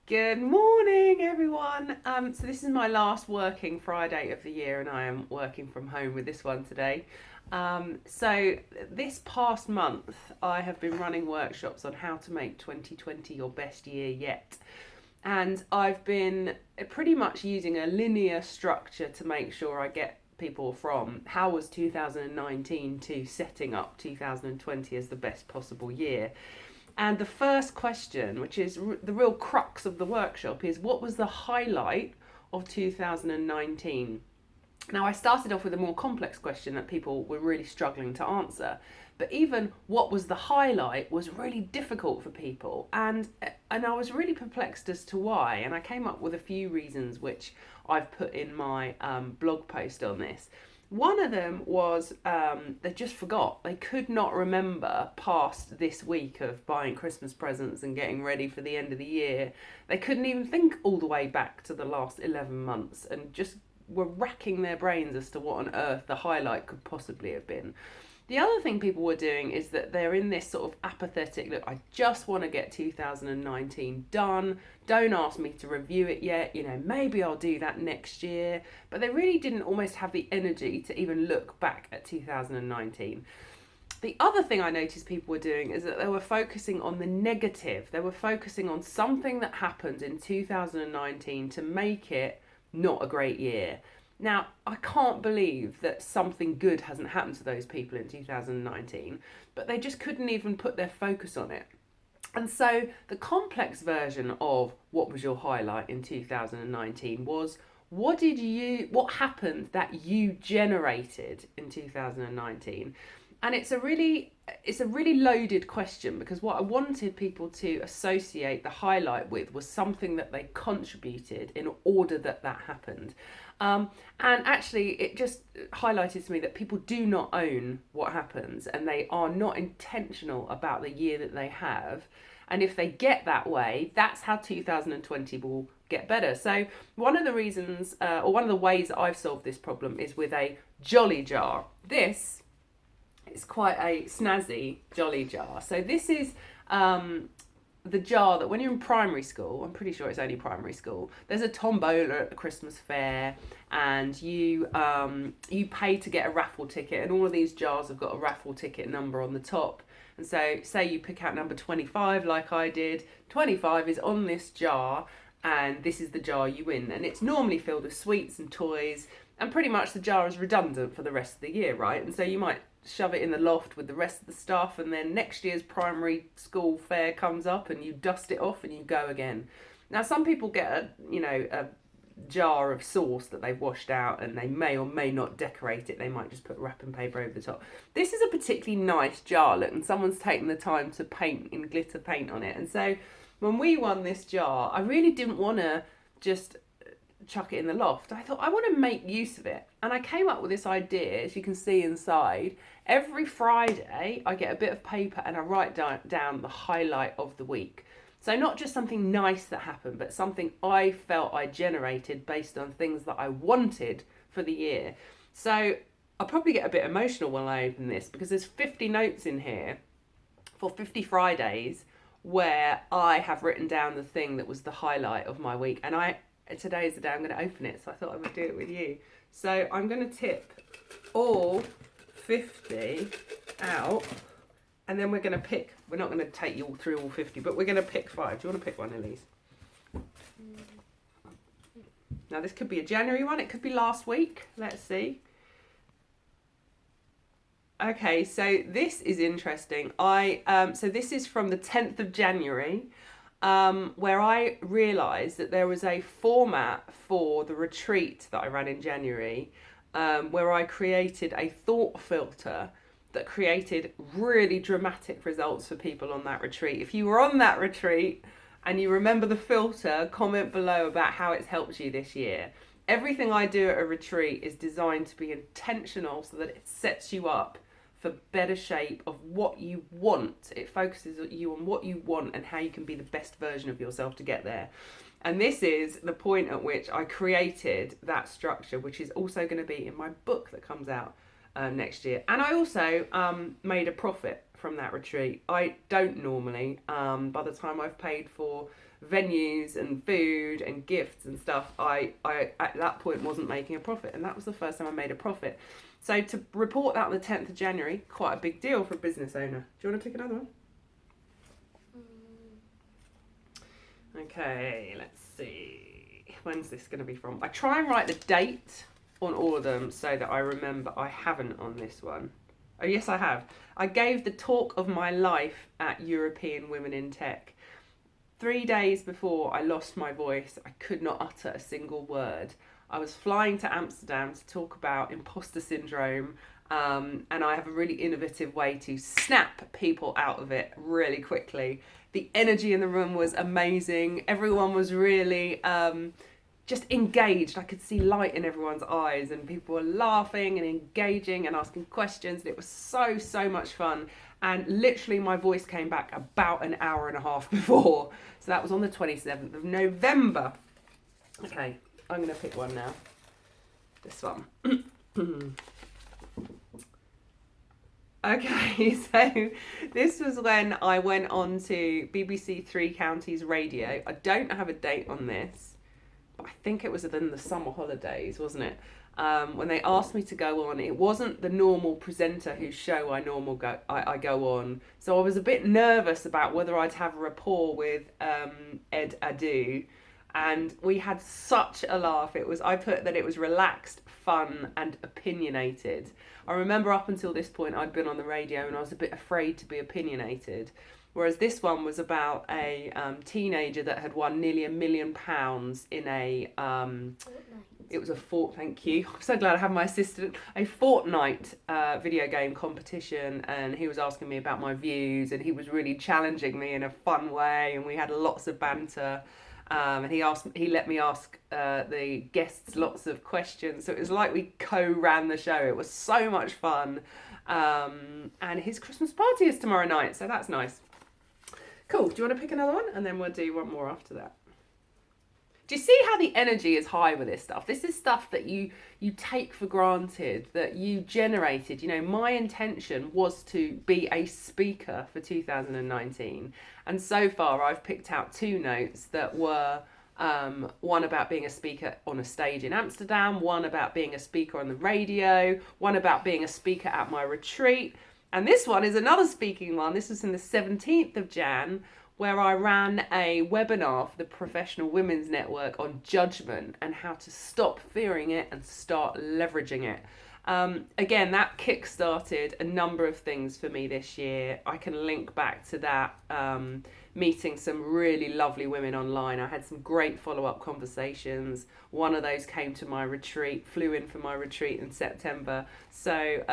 Good morning, everyone. So this is my last working Friday of the year, and I am working from home with this one today. So this past month, I have been running workshops on how to make 2020 your best year yet. And I've been pretty much using a linear structure to make sure I get people from how was 2019 to setting up 2020 as the best possible year. And the first question, which is the real crux of the workshop, is what was the highlight of 2019? Now, I started off with a more complex question that people were really struggling to answer. But even what was the highlight was really difficult for people. And I was really perplexed as to why. And I came up with a few reasons which I've put in my blog post on this. One of them was they just forgot. They could not remember past this week of buying Christmas presents and getting ready for the end of the year. They couldn't even think all the way back to the last 11 months and just were racking their brains as to what on earth the highlight could possibly have been. The other thing people were doing is that they're in this sort of apathetic look. I just want to get 2019 done. Don't ask me to review it yet. Maybe I'll do that next year. But they really didn't almost have the energy to even look back at 2019. The other thing I noticed people were doing is that they were focusing on the negative. They were focusing on something that happened in 2019 to make it not a great year. Now, I can't believe that something good hasn't happened to those people in 2019, but they just couldn't even put their focus on it. And so the complex version of what was your highlight in 2019 was what happened that you generated in 2019? And it's a really loaded question, because what I wanted people to associate the highlight with was something that they contributed in order that happened. And actually, it just highlighted to me that people do not own what happens, and they are not intentional about the year that they have. And if they get that way, that's how 2020 will get better. So one of the reasons, or one of the ways that I've solved this problem is with a jolly jar. This is quite a snazzy jolly jar. So this is the jar that when you're in primary school, I'm pretty sure it's only primary school, there's a tombola at the Christmas fair, and you pay to get a raffle ticket, and all of these jars have got a raffle ticket number on the top. And so say you pick out number 25 like I did. 25 is on this jar, and this is the jar you win. And it's normally filled with sweets and toys, and pretty much the jar is redundant for the rest of the year, right? And so you might shove it in the loft with the rest of the stuff, and then next year's primary school fair comes up and you dust it off and you go again. Now, some people get a jar of sauce that they've washed out, and they may or may not decorate it. They might just put wrapping paper over the top. This is a particularly nice jar, look, and someone's taken the time to paint in glitter paint on it. And so when we won this jar, I really didn't want to just chuck it in the loft. I thought I want to make use of it, and I came up with this idea. As you can see inside, every Friday I get a bit of paper and I write down the highlight of the week. So not just something nice that happened, but something I felt I generated based on things that I wanted for the year. So I'll probably get a bit emotional when I open this, because there's 50 notes in here for 50 Fridays where I have written down the thing that was the highlight of my week. And today is the day I'm going to open it, so I thought I would do it with you. So I'm going to tip all 50 out, and then we're going to pick. We're not going to take you all through all 50, but we're going to pick 5. Do you want to pick one, Elise? Now, this could be a January one. It could be last week. Let's see. Okay, so this is interesting. So this is from the 10th of January. Where I realised that there was a format for the retreat that I ran in January, where I created a thought filter that created really dramatic results for people on that retreat. If you were on that retreat and you remember the filter, comment below about how it's helped you this year. Everything I do at a retreat is designed to be intentional so that it sets you up for better shape of what you want. It focuses you on what you want and how you can be the best version of yourself to get there. And this is the point at which I created that structure, which is also going to be in my book that comes out next year. And I also made a profit from that retreat. I don't normally. By the time I've paid for venues and food and gifts and stuff, I at that point wasn't making a profit, and that was the first time I made a profit. So to report that on the 10th of January, quite a big deal for a business owner. Do you want to pick another one? Okay, let's see. When's this going to be from? I try and write the date on all of them so that I remember. I haven't on this one. Oh, yes, I have. I gave the talk of my life at European Women in Tech. 3 days before I lost my voice, I could not utter a single word. I was flying to Amsterdam to talk about imposter syndrome, and I have a really innovative way to snap people out of it really quickly. The energy in the room was amazing. Everyone was really just engaged. I could see light in everyone's eyes, and people were laughing and engaging and asking questions. And it was so much fun. And literally my voice came back about an hour and a half before. So that was on the 27th of November. Okay, I'm going to pick one now. This one. Okay, so this was when I went on to BBC Three Counties Radio. I don't have a date on this, but I think it was within the summer holidays, wasn't it? When they asked me to go on, it wasn't the normal presenter whose show I go on. So I was a bit nervous about whether I'd have a rapport with Ed Adu. And we had such a laugh. I put that it was relaxed, fun, and opinionated. I remember up until this point I'd been on the radio and I was a bit afraid to be opinionated. Whereas this one was about a teenager that had won nearly £1 million in a it was a thank you. I'm so glad I have my assistant. A Fortnite video game competition, and he was asking me about my views, and he was really challenging me in a fun way, and we had lots of banter. And he let me ask the guests lots of questions. So it was like we co-ran the show. It was so much fun. And his Christmas party is tomorrow night, so that's nice. Cool. Do you want to pick another one? And then we'll do one more after that. Do you see how the energy is high with this stuff? This is stuff that you take for granted, that you generated. You know, my intention was to be a speaker for 2019. And so far I've picked out 2 notes that were one about being a speaker on a stage in Amsterdam, one about being a speaker on the radio, one about being a speaker at my retreat. And this one is another speaking one. This was in the 17th of Jan, where I ran a webinar for the Professional Women's Network on judgment and how to stop fearing it and start leveraging it. Again, that kick-started a number of things for me this year. I can link back to that, meeting some really lovely women online. I had some great follow-up conversations. One of those came to my retreat, flew in for my retreat in September. So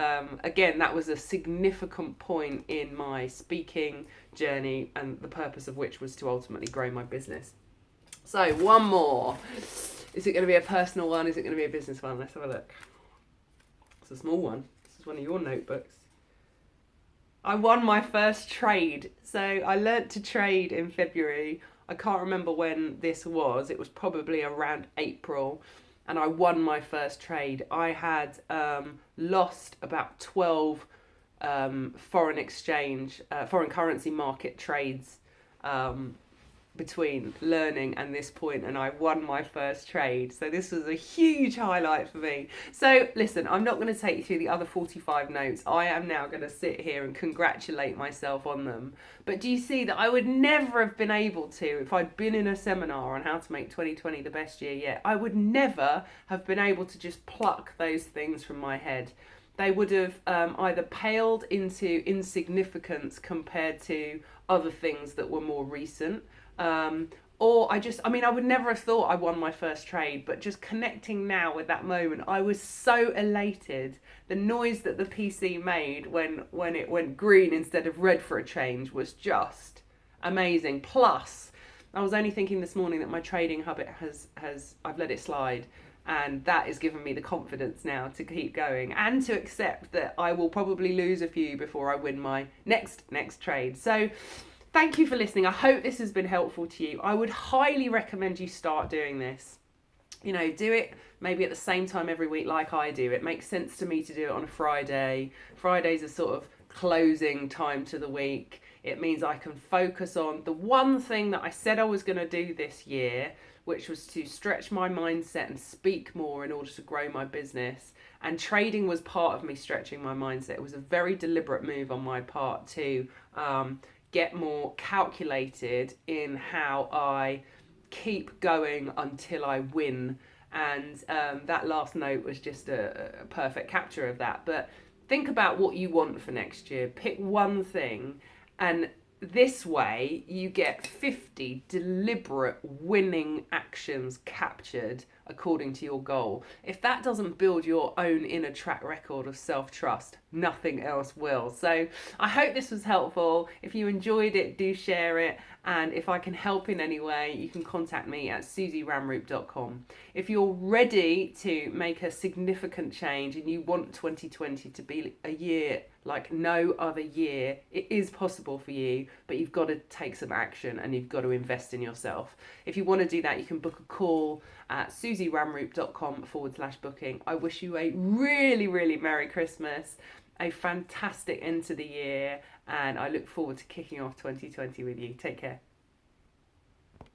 again, that was a significant point in my speaking journey, and the purpose of which was to ultimately grow my business. So one more. Is it going to be a personal one? Is it going to be a business one? Let's have a look. It's a small one. This is one of your notebooks. I won my first trade. So I learnt to trade in February. I can't remember when this was. It was probably around April. And I won my first trade. I had lost about 12 foreign currency market trades between learning and this point, and I won my first trade. So this was a huge highlight for me. So listen, I'm not going to take you through the other 45 notes. I am now going to sit here and congratulate myself on them. But do you see that I would never have been able to, if I'd been in a seminar on how to make 2020 the best year yet, I would never have been able to just pluck those things from my head. They would have either paled into insignificance compared to other things that were more recent. Or I would never have thought I won my first trade, but just connecting now with that moment, I was so elated. The noise that the PC made when it went green instead of red for a change was just amazing. Plus, I was only thinking this morning that my trading habit I've let it slide. And that has given me the confidence now to keep going and to accept that I will probably lose a few before I win my next trade. So thank you for listening. I hope this has been helpful to you. I would highly recommend you start doing this. You know, do it maybe at the same time every week like I do. It makes sense to me to do it on a Friday. Friday's a sort of closing time to the week. It means I can focus on the one thing that I said I was going to do this year, which was to stretch my mindset and speak more in order to grow my business. And trading was part of me stretching my mindset. It was a very deliberate move on my part to get more calculated in how I keep going until I win. And that last note was just a perfect capture of that. But think about what you want for next year. Pick one thing, and this way you get 50 deliberate winning actions captured according to your goal. If that doesn't build your own inner track record of self-trust, nothing else will. So I hope this was helpful. If you enjoyed it, do share it. And if I can help in any way, you can contact me at susieramroop.com. If you're ready to make a significant change and you want 2020 to be a year like no other year, it is possible for you, but you've got to take some action and you've got to invest in yourself. If you want to do that, you can book a call at susieramroop.com/booking. I wish you a really, really Merry Christmas, a fantastic end to the year, and I look forward to kicking off 2020 with you. Take care.